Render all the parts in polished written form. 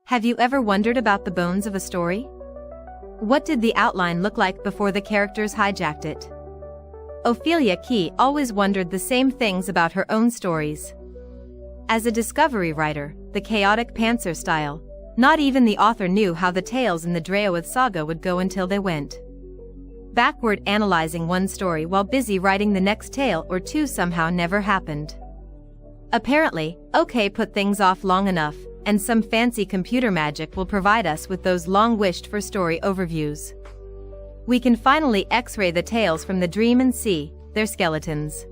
Have you ever wondered about the bones of a story? What did the outline look like before the characters hijacked it? Ophelia Kee always wondered the same things about her own stories. As a discovery writer, the chaotic pantser style, not even the author knew how the tales in the Draoithe Saga would go until they went backward, analyzing one story while busy writing the next tale or two somehow never happened. Apparently, OK put things off long enough, and some fancy computer magic will provide us with those long-wished-for story overviews. We can finally X-ray the tales from the dream and see their skeletons.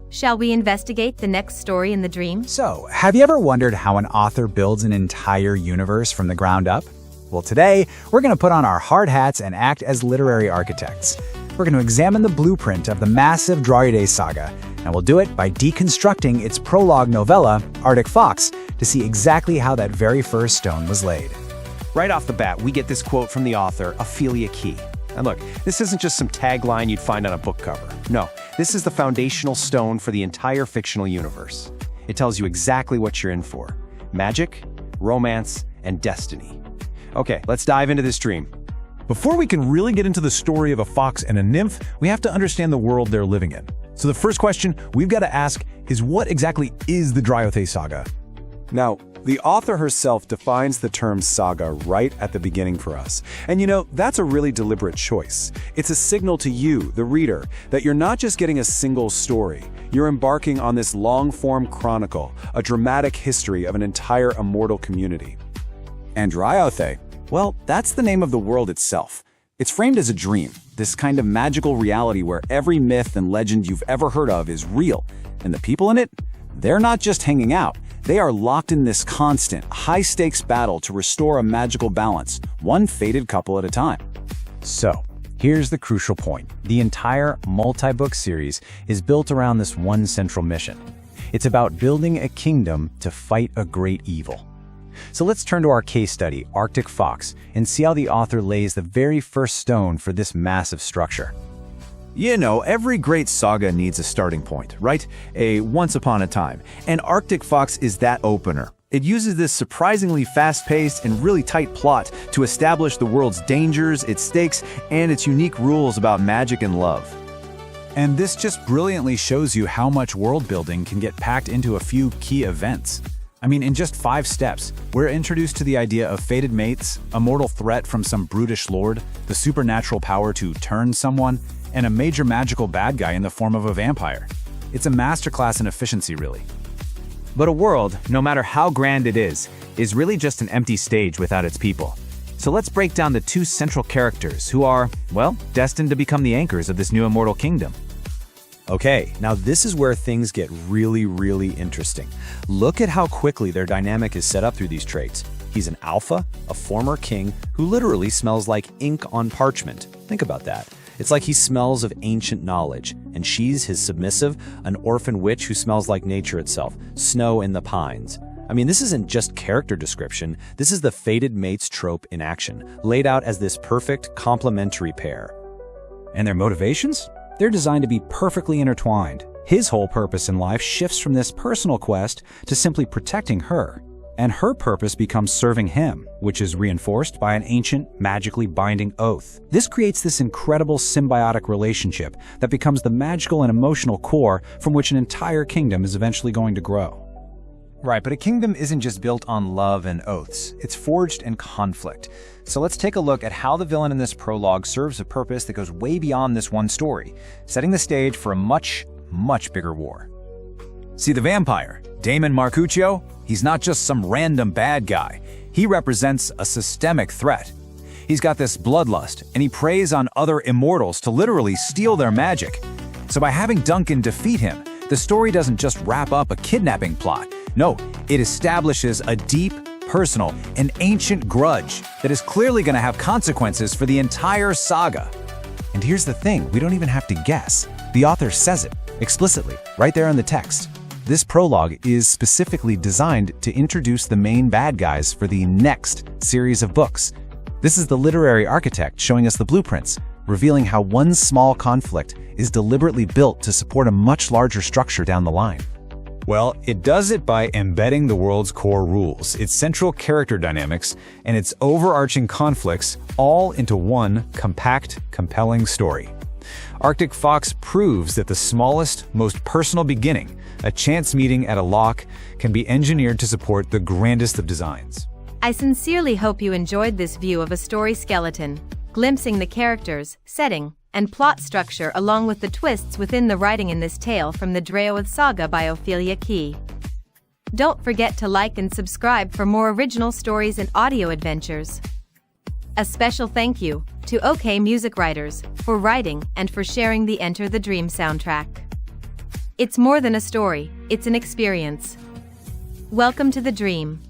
Shall we investigate the next story in the dream? So, have you ever wondered how an author builds an entire universe from the ground up? Well, today, we're going to put on our hard hats and act as literary architects. We're going to examine the blueprint of the massive Draoithe Saga, and we'll do it by deconstructing its prologue novella, Arctic Fox, to see exactly how that very first stone was laid. Right off the bat, we get this quote from the author, Ophelia Kee. And look, this isn't just some tagline you'd find on a book cover. No, this is the foundational stone for the entire fictional universe. It tells you exactly what you're in for: magic, romance, and destiny. Okay, let's dive into this dream. Before we can really get into the story of a fox and a nymph, we have to understand the world they're living in. So the first question we've got to ask is, what exactly is the Draoithe Saga? Now, the author herself defines the term saga right at the beginning for us. And you know, that's a really deliberate choice. It's a signal to you, the reader, that you're not just getting a single story. You're embarking on this long-form chronicle, a dramatic history of an entire immortal community. And Draoithe, well, that's the name of the world itself. It's framed as a dream, this kind of magical reality where every myth and legend you've ever heard of is real. And the people in it, they're not just hanging out. They are locked in this constant, high-stakes battle to restore a magical balance, one fated couple at a time. So, here's the crucial point. The entire multi-book series is built around this one central mission. It's about building a kingdom to fight a great evil. So let's turn to our case study, Arctic Fox, and see how the author lays the very first stone for this massive structure. You know, every great saga needs a starting point, right? A once upon a time. And Arctic Fox is that opener. It uses this surprisingly fast-paced and really tight plot to establish the world's dangers, its stakes, and its unique rules about magic and love. And this just brilliantly shows you how much world building can get packed into a few key events. I mean, in just 5 steps, we're introduced to the idea of fated mates, a mortal threat from some brutish lord, the supernatural power to turn someone, and a major magical bad guy in the form of a vampire. It's a masterclass in efficiency, really. But a world, no matter how grand it is really just an empty stage without its people. So let's break down the 2 central characters who are, well, destined to become the anchors of this new immortal kingdom. Okay, now this is where things get really interesting. Look at how quickly their dynamic is set up through these traits. He's an alpha, a former king, who literally smells like ink on parchment. Think about that. It's like he smells of ancient knowledge, and she's his submissive, an orphan witch who smells like nature itself, snow in the pines. I mean, this isn't just character description, this is the fated mates trope in action, laid out as this perfect complementary pair. And their motivations? They're designed to be perfectly intertwined. His whole purpose in life shifts from this personal quest to simply protecting her. And her purpose becomes serving him, which is reinforced by an ancient, magically binding oath. This creates this incredible symbiotic relationship that becomes the magical and emotional core from which an entire kingdom is eventually going to grow. Right, but a kingdom isn't just built on love and oaths. It's forged in conflict. So let's take a look at how the villain in this prologue serves a purpose that goes way beyond this one story, setting the stage for a much bigger war. See the vampire, Damon Maruchio? He's not just some random bad guy. He represents a systemic threat. He's got this bloodlust, and he preys on other immortals to literally steal their magic. So by having Duncan defeat him, the story doesn't just wrap up a kidnapping plot. No, it establishes a deep, personal, and ancient grudge that is clearly going to have consequences for the entire saga. And here's the thing, we don't even have to guess. The author says it explicitly, right there in the text. This prologue is specifically designed to introduce the main bad guys for the next series of books. This is the literary architect showing us the blueprints, revealing how one small conflict is deliberately built to support a much larger structure down the line. Well, it does it by embedding the world's core rules, its central character dynamics, and its overarching conflicts all into one compact, compelling story. Arctic Fox proves that the smallest, most personal beginning, a chance meeting at a loch, can be engineered to support the grandest of designs. I sincerely hope you enjoyed this view of a story skeleton, glimpsing the characters, setting, and plot structure along with the twists within the writing in this tale from the Draoithe Saga by Ophelia Kee. Don't forget to like and subscribe for more original stories and audio adventures. A special thank you to OK Music Writers for writing and for sharing the Enter the Dream soundtrack. It's more than a story, it's an experience. Welcome to the dream.